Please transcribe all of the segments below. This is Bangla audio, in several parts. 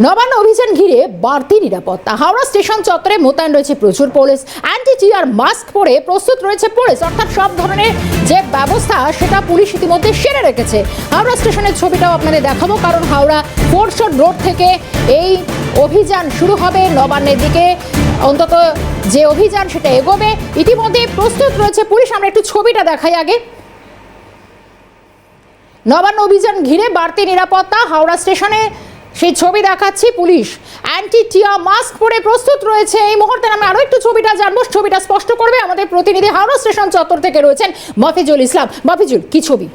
নবান্ন অভিযান ঘিরে বাড়তি নিরাপত্তা। হাওড়া স্টেশন চত্বরে মোতায়েন রয়েছে প্রচুর পুলিশ। অ্যান্টি টিয়ার মাস্ক পরে প্রস্তুত রয়েছে পুলিশ, অর্থাৎ সব ধরনের যে ব্যবস্থা সেটা পুলিশ ইতিমধ্যে সেরে রেখেছে। হাওড়া স্টেশনের ছবিটাও আপনাদের দেখাবো, কারণ হাওড়া ফোর্টশট রোড থেকে এই অভিযান শুরু হবে নবান্নের দিকে। অন্তত যে অভিযান সেটা এগোবে, ইতিমধ্যে প্রস্তুত রয়েছে পুলিশ। আমরা একটু ছবিটা দেখাই আগে। নবান্ন অভিযান ঘিরে বাড়তি নিরাপত্তা হাওড়া স্টেশনে, সেই ছবি দেখাচ্ছি। পুলিশ অ্যান্টি টিয়ার মাস্ক পরে প্রস্তুত রয়েছে এই মুহূর্তে। আমি আরো একটু ছবিটা জানবো, ছবিটা স্পষ্ট করবে আমাদের প্রতিনিধি হাওড়া স্টেশন চত্বর থেকে রয়েছেন মফিজুল ইসলাম। মফিজুল, কি ছবি?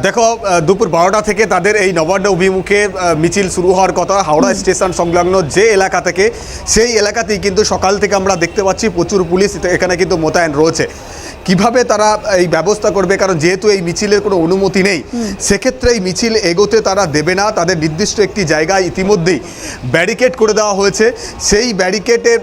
দেখো, দুপুর 12টা থেকে তাদের এই নবান্ন অভিমুখে মিছিল শুরু হওয়ার কথা। হাওড়া স্টেশন সংলগ্ন যে এলাকা থেকে, সেই এলাকাতেই কিন্তু সকাল থেকে আমরা দেখতে পাচ্ছি প্রচুর পুলিশ এখানে কিন্তু মোতায়েন রয়েছে। কিভাবে তারা এই ব্যবস্থা করবে, কারণ যেহেতু এই মিছিলের কোনো অনুমতি নেই, সেক্ষেত্রে এই মিছিল এগোতে তারা দেবে না। তাদের নির্দিষ্ট একটি জায়গায় ইতিমধ্যেই ব্যারিকেড করে দেওয়া হয়েছে, সেই ব্যারিকেডে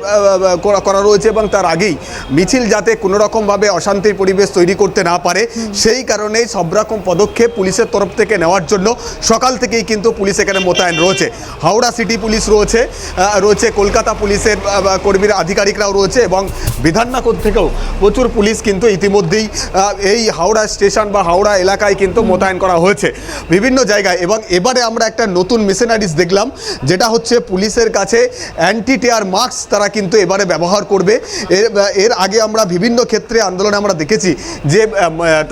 করা রয়েছে এবং তার আগেই মিছিল যাতে কোনো রকমভাবে অশান্তির পরিবেশ তৈরি করতে না পারে, সেই কারণেই সব রকম পদক্ষেপ পুলিশের তরফ থেকে নেওয়ার জন্য সকাল থেকেই কিন্তু পুলিশ এখানে মোতায়েন রয়েছে। হাওড়া সিটি পুলিশ রয়েছে কলকাতা পুলিশের কর্মীরা, আধিকারিকরাও রয়েছে এবং বিধাননগর থেকেও প্রচুর পুলিশ কিন্তু ইতিমধ্যেই এই হাওড়া স্টেশন বা হাওড়া এলাকায় কিন্তু মোতায়েন করা হয়েছে বিভিন্ন জায়গায়। এবং এবারে আমরা একটা নতুন মেশিনারিজ দেখলাম, যেটা হচ্ছে পুলিশের কাছে অ্যান্টি টিয়ার মাস্ক তারা কিন্তু এবারে ব্যবহার করবে। এর আগে আমরা বিভিন্ন ক্ষেত্রে আন্দোলনে আমরা দেখেছি যে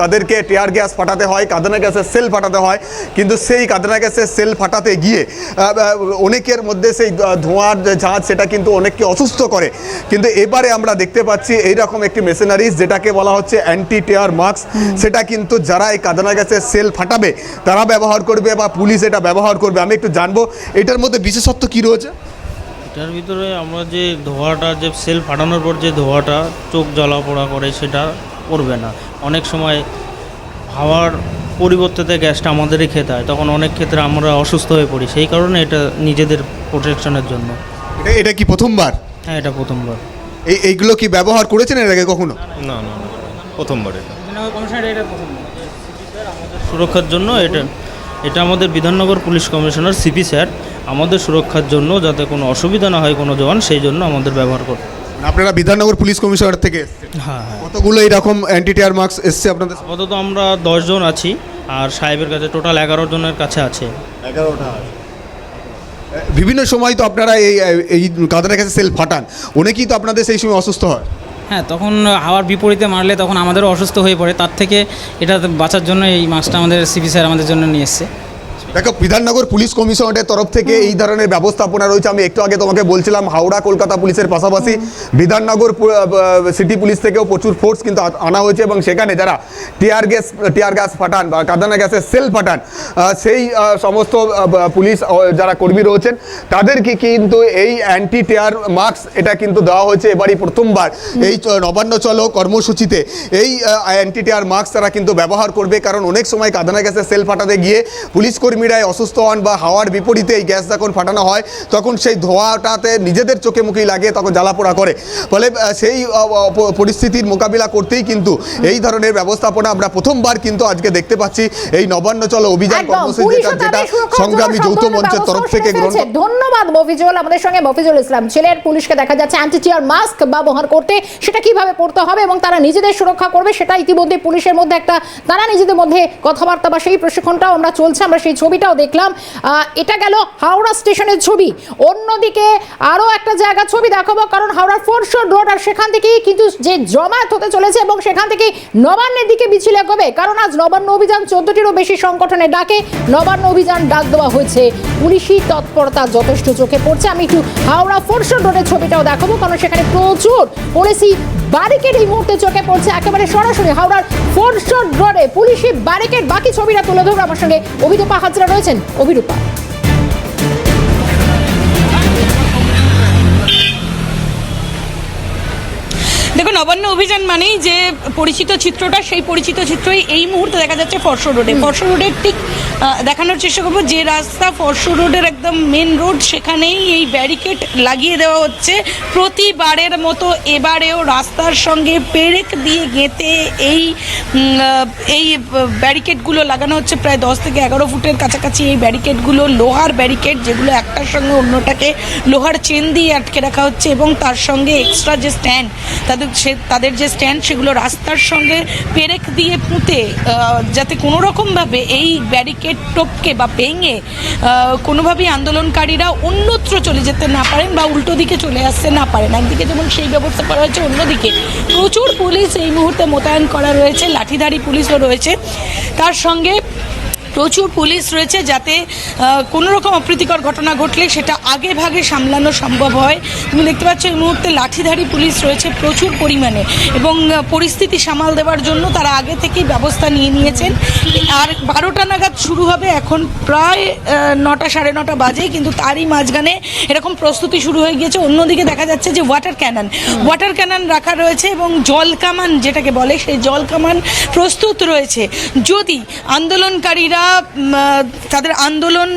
তাদেরকে টিয়ার গ্যাস ফাটাতে হয়, কাঁদানা গ্যাসের সেল ফাটাতে হয়, কিন্তু সেই কাঁদানা গ্যাসের সেল ফাটাতে গিয়ে অনেকের মধ্যে সেই ধোঁয়ার যে ঝাঁজ সেটা কিন্তু অনেককে অসুস্থ করে। কিন্তু এবারে আমরা দেখতে পাচ্ছি এইরকম একটি মেশিনারিজ, যেটাকে বলা হচ্ছে অ্যান্টি টিয়ার মাস্ক। সেটা কিন্তু যারা এই কাঁদানা গ্যাসের সেল ফাটাবে তারা ব্যবহার করবে বা পুলিশ এটা ব্যবহার করবে। আমি একটু জানবো এটার মধ্যে বিশেষত্ব কী রয়েছে। এটার ভিতরে আমরা যে ধোঁয়াটা, যে সেল ফাটানোর পর যে ধোঁয়াটা চোখ জ্বালা পোড়া করে, সেটা করবে না। অনেক সময় হাওয়ার পরিবর্তে গ্যাসটা আমাদেরই খেতে হয়, তখন অনেক ক্ষেত্রে আমরা অসুস্থ হয়ে পড়ি। সেই কারণে এটা নিজেদের প্রোটেকশনের জন্য। এটা কি প্রথমবার? হ্যাঁ, এটা প্রথমবার। এইগুলো কি ব্যবহার করেছেন এর আগে কখনো? না না, প্রথমবার এটা। সুরক্ষার জন্য এটা আমাদের Bidhannagar police commissioner CP sir আমাদের সুরক্ষার জন্য, যাতে কোনো অসুবিধা না হয় কোনো জওয়ান, সেই জন্য আমাদের ব্যবহার করে। আপনারা বিধাননগর পুলিশ কমিশনার থেকে এসেছেন? হ্যাঁ হ্যাঁ। কতগুলো এইরকম অ্যান্টি টিয়ার মাস্ক এসছে আপনাদের? আপাতত আমরা 10 জন আছি, আর সাহেবের কাছে টোটাল 11 জনের কাছে আছে। 11টা। বিভিন্ন সময় তো আপনারা এই কাঁদানা গ্যাসের সেল ফাটান, অনেকেই তো আপনাদের সেই সময় অসুস্থ হয়। হ্যাঁ, তখন হাওয়ার বিপরীতে মারলে তখন আমাদেরও অসুস্থ হয়ে পড়ে। তার থেকে এটা বাঁচার জন্য এই মাস্কটা আমাদের সিপি স্যার আমাদের জন্য নিয়ে এসছে। দেখো, বিধাননগর পুলিশ কমিশনারের তরফ থেকে এই ধরনের ব্যবস্থাপনা রয়েছে। আমি একটু আগে তোমাকে বলছিলাম, হাওড়া কলকাতা পুলিশের পাশাপাশি বিধাননগর সিটি পুলিশ থেকেও প্রচুর ফোর্স কিন্তু আনা হয়েছে এবং সেখানে যারা টিয়ার গ্যাস ফাটান বা কাঁদানা গ্যাসের সেল ফাটান, সেই সমস্ত পুলিশ যারা কর্মী রয়েছেন তাদেরকে কিন্তু এই অ্যান্টি টিয়ার মাস্ক এটা কিন্তু দেওয়া হয়েছে এবারই প্রথমবার। এই নবান্ন চলো কর্মসূচিতে এই অ্যান্টি টিয়ার মাস্ক তারা কিন্তু ব্যবহার করবে, কারণ অনেক সময় কাঁদানা গ্যাসের সেল ফাটাতে গিয়ে পুলিশ কর্মীরাই অসুস্থ হন বা হাওয়ার বিপরীতে এই গ্যাস যখন ফাটানো হয় তখন সেই ধোঁয়াটাতে নিজেদের চোখে মুখেই লাগে, তখন জ্বালাপোড়া করে। ফলে সেই পরিস্থিতির মোকাবিলা করতেই কিন্তু এই ধরনের ব্যবস্থাপনা আমরা প্রথমবার কিন্তু আজকে দেখতে পাচ্ছি এই নবান্ন চলো অভিযান কর্মসূচি, যেটা সংগ্রামী যৌথ মঞ্চের তরফ থেকে গ্রহণ। ধন্যবাদ মফিজুল। আমাদের সঙ্গে মফিজুল ইসলাম ছিলেন। পুলিশকে দেখা যাচ্ছে অ্যান্টি টিয়ার মাস্ক ব্যবহার করতে, সেটা কিভাবে পড়তে হবে এবং তারা নিজেদের সুরক্ষা করবে সেটা ইতিমধ্যে পুলিশের মধ্যে একটা, তারা নিজেদের মধ্যে কথাবার্তা বা সেই প্রশিক্ষণটাও আমরা চলছে, আমরা সেই ছবিটাও দেখলাম। এটা গেল হাওড়া স্টেশনের ছবি। অন্যদিকে আরও একটা জায়গা ছবি দেখাবো, কারণ হাওড়ার ফোর্টশট রোড, আর সেখান থেকেই কিন্তু যে জমায়েত হতে চলেছে এবং সেখান থেকেই নবান্নের দিকে মিছিল এগোবে। কারণ আজ নবান্ন অভিযান 14টিরও বেশি সংগঠনের ডাকে নবান্ন অভিযান ডাক দেওয়া হয়েছে। পুলিশি তৎপরতা যথেষ্ট চোখে পড়ছে। আমি একটু হাওড়া ফোর্টশট রোডের ছবিটাও দেখাবো, কারণ সেখানে প্রচুর পুলিশি ব্যারিকেড এই মুহূর্তে চোখে পড়ছে। একেবারে সরাসরি হাওড়ার ফোর্টশট রোডে পুলিশি ব্যারিকেড। বাকি ছবিটা তুলে ধরবো, আমার সঙ্গে অভিরূপা হাজরা রয়েছেন। অভিরূপা, দেখুন নবান্ন অভিযান মানেই যে পরিচিত চিত্রটা, সেই পরিচিত চিত্রই এই মুহূর্তে দেখা যাচ্ছে ফরশো রোডে। ফরশো রোডের ঠিক দেখানোর চেষ্টা করবো যে রাস্তা ফরশো রোডের একদম মেন রোড, সেখানেই এই ব্যারিকেড লাগিয়ে দেওয়া হচ্ছে। প্রতিবারের মতো এবারেও রাস্তার সঙ্গে পেরেক দিয়ে গেঁথে এই ব্যারিকেডগুলো লাগানো হচ্ছে। প্রায় 10 থেকে 11 ফুটের কাছাকাছি এই ব্যারিকেডগুলো লোহার ব্যারিকেড, যেগুলো একটার সঙ্গে অন্যটাকে লোহার চেন দিয়ে আটকে রাখা হচ্ছে, এবং তার সঙ্গে এক্সট্রা যে স্ট্যান্ড, তাদের যে স্ট্যান্ড, সেগুলো রাস্তার সঙ্গে পেরেক দিয়ে পুঁতে, যাতে কোনো রকমভাবে এই ব্যারিকেড টপকে বা ভেঙে কোনোভাবেই আন্দোলনকারীরা অন্যত্র চলে যেতে না পারেন বা উল্টো দিকে চলে আসতে না পারেন। একদিকে যেমন সেই ব্যবস্থা করা হয়েছে, অন্যদিকে প্রচুর পুলিশ এই মুহূর্তে মোতায়েন করা রয়েছে, লাঠিধারী পুলিশও রয়েছে, তার সঙ্গে প্রচুর পুলিশ রয়েছে, যাতে কোনো রকম অপ্রীতিকর ঘটনা ঘটলে সেটা আগে ভাগে সামলানো সম্ভব হয়। তুমি দেখতে পাচ্ছ এই মুহূর্তে লাঠিধারী পুলিশ রয়েছে প্রচুর পরিমাণে, এবং পরিস্থিতি সামাল দেওয়ার জন্য তারা আগে থেকেই ব্যবস্থা নিয়ে নিয়েছেন। আর 12টা নাগাদ শুরু হবে, এখন প্রায় 9টা সাড়ে 9টা বাজে, কিন্তু তারই মাঝখানে এরকম প্রস্তুতি শুরু হয়ে গিয়েছে। অন্যদিকে দেখা যাচ্ছে যে ওয়াটার ক্যানন রাখা রয়েছে, এবং জল কামান যেটাকে বলে, সেই জল কামান প্রস্তুত রয়েছে। যদি আন্দোলনকারীরা তাদের আন্দোলন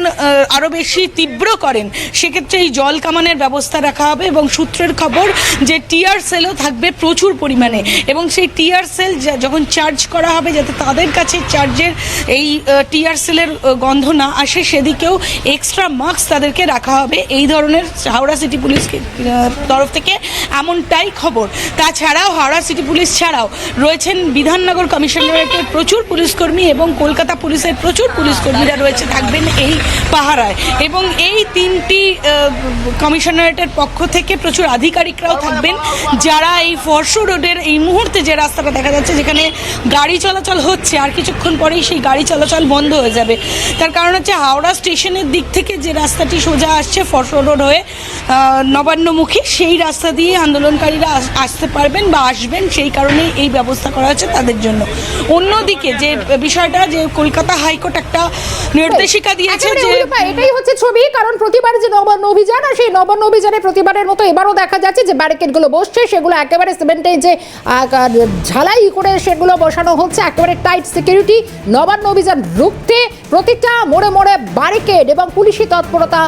আরও বেশি তীব্র করেন, সেক্ষেত্রে এই জল কামানের ব্যবস্থা রাখা হবে। এবং সূত্রের খবর যে টিয়ার সেলও থাকবে প্রচুর পরিমাণে, এবং সেই টিয়ার সেল যখন চার্জ করা হবে, যাতে তাদের কাছে চার্জের এই টিয়ার সেলের গন্ধ না আসে, সেদিকেও এক্সট্রা মাস্ক তাদেরকে রাখা হবে। এই ধরনের হাওড়া সিটি পুলিশ তরফ থেকে এমনটাই খবর। তাছাড়াও হাওড়া সিটি পুলিশ ছাড়াও রয়েছেন বিধাননগর কমিশনারেটের প্রচুর পুলিশকর্মী, এবং কলকাতা পুলিশের প্রচুর পুলিশকর্মীরা রয়েছে, থাকবেন এই পাহারায়। এবং এই 3টি কমিশনারেটের পক্ষ থেকে প্রচুর আধিকারিকরাও থাকবেন, যারা এই ফরশো রোডের এই মুহূর্তে যে রাস্তাটা দেখা যাচ্ছে, যেখানে গাড়ি চলাচল হচ্ছে, আর কিছুক্ষণ পরেই সেই গাড়ি চলাচল বন্ধ হয়ে যাবে। তার কারণ হচ্ছে হাওড়া স্টেশনের দিক থেকে যে রাস্তাটি সোজা আসছে ফরশো রোড হয়ে নবান্নমুখী, সেই রাস্তা দিয়ে আন্দোলনকারীরা আসতে পারবেন বা আসবেন, সেই কারণেই এই ব্যবস্থা করা হচ্ছে তাদের জন্য। অন্যদিকে যে বিষয়টা, যে কলকাতা হাইকোর্ট একটা নির্দেশিকা দিয়েছে, যে এটাই হচ্ছে ছবি। কারণ প্রতিবার যে নবান্ন অভিযান, আর সেই নবান্ন অভিযানে প্রতিবারের মতো এবারও দেখা যাচ্ছে যে ব্যারিকেডগুলো বসছে, সেগুলো একেবারে সিমেন্টে যে ঝালাই করে সেগুলো বসানো হচ্ছে, একেবারে টাইট সিকিউরিটি। নবান্ন অভিযান রুখতে প্রতিটা মোড়ে মোড়ে ব্যারিকেড এবং পুলিশি তৎপরতা